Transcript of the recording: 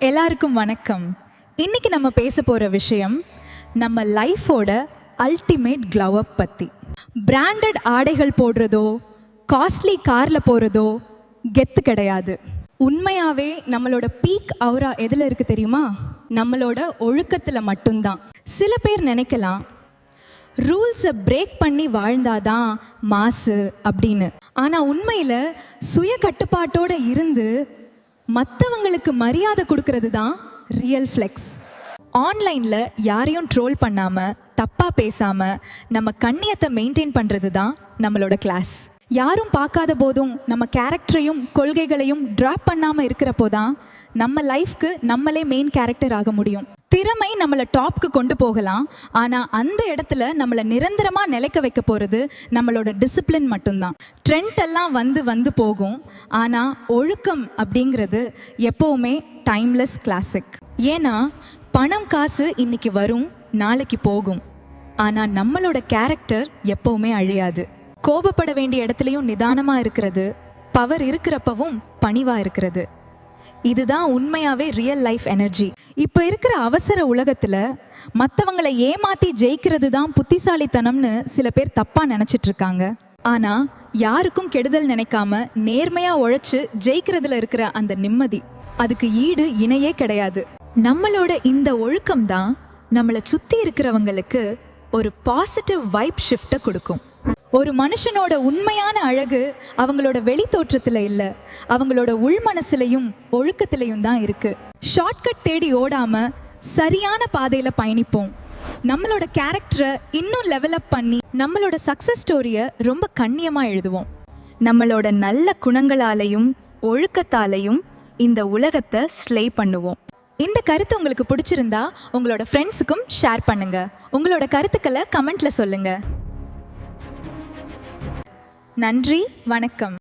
எல்லாருக்கும் வணக்கம். இன்னைக்கு நம்ம பேச போகிற விஷயம் நம்ம லைஃபோட அல்டிமேட் க்ளவ் அப் பற்றி. பிராண்டட் ஆடைகள் போடுறதோ காஸ்ட்லி காரில் போகிறதோ கெத்து கிடையாது. உண்மையாகவே நம்மளோட பீக் அவுரா எதில் இருக்குது தெரியுமா? நம்மளோட ஒழுக்கத்தில் மட்டும்தான். சில பேர் நினைக்கலாம் ரூல்ஸை பிரேக் பண்ணி வாழ்ந்தாதான் மாசு அப்படின்னு. ஆனால் உண்மையில் சுய கட்டுப்பாட்டோடு இருந்து மற்றவங்களுக்கு மரியாதை கொடுக்கறது தான் ரியல் ஃப்ளெக்ஸ். ஆன்லைனில் யாரையும் ட்ரோல் பண்ணாமல் தப்பாக பேசாமல் நம்ம கண்ணியத்தை மெயின்டைன் பண்ணுறது தான் நம்மளோட கிளாஸ். யாரும் பார்க்காத போதும் நம்ம கேரக்டரையும் கொள்கைகளையும் ட்ராப் பண்ணாமல் இருக்கிறப்போ தான் நம்ம லைஃப்க்கு நம்மளே மெயின் கேரக்டர் ஆக முடியும். திறமை நம்மளை டாப்க்கு கொண்டு போகலாம், ஆனால் அந்த இடத்துல நம்மளை நிரந்தரமாக நிலைக்க வைக்க போகிறது நம்மளோட டிசிப்ளின் மட்டும்தான். ட்ரெண்ட் எல்லாம் வந்து போகும், ஆனால் ஒழுக்கம் அப்படிங்கிறது எப்போவுமே டைம்லெஸ் கிளாசிக். ஏன்னா பணம் காசு இன்னைக்கு வரும் நாளைக்கு போகும், ஆனால் நம்மளோட கேரக்டர் எப்போவுமே அழியாது. கோபப்பட வேண்டிய இடத்துலையும் நிதானமாக இருக்கிறது, பவர் இருக்கிறப்பவும் பணிவாக இருக்கிறது, இதுதான் உண்மையாகவே ரியல் லைஃப் எனர்ஜி. இப்போ இருக்கிற அவசர உலகத்தில் மற்றவங்களை ஏமாற்றி ஜெயிக்கிறது தான் புத்திசாலித்தனம்னு சில பேர் தப்பாக நினச்சிட்ருக்காங்க. ஆனால் யாருக்கும் கெடுதல் நினைக்காம நேர்மையாக உழைச்சி ஜெயிக்கிறதுல இருக்கிற அந்த நிம்மதி, அதுக்கு ஈடு இணையே கிடையாது. நம்மளோட இந்த ஒழுக்கம் தான் நம்மளை சுற்றி இருக்கிறவங்களுக்கு ஒரு பாசிட்டிவ் வைப் ஷிஃப்டை கொடுக்கும். ஒரு மனுஷனோட உண்மையான அழகு அவங்களோட வெளி தோற்றத்தில் இல்லை, அவங்களோட உள் மனசுலையும் ஒழுக்கத்திலையும் தான் இருக்குது. ஷார்ட்கட் தேடி ஓடாமல் சரியான பாதையில் பயணிப்போம். நம்மளோட கேரக்டரை இன்னும் லெவலப் பண்ணி நம்மளோட சக்ஸஸ் ஸ்டோரியை ரொம்ப கண்ணியமாக எழுதுவோம். நம்மளோட நல்ல குணங்களாலையும் ஒழுக்கத்தாலையும் இந்த உலகத்தை ஸ்லே பண்ணுவோம். இந்த கருத்து உங்களுக்கு பிடிச்சிருந்தா உங்களோட ஃப்ரெண்ட்ஸுக்கும் ஷேர் பண்ணுங்கள். உங்களோட கருத்துக்களை கமெண்ட்டில் சொல்லுங்கள். நன்றி, வணக்கம்.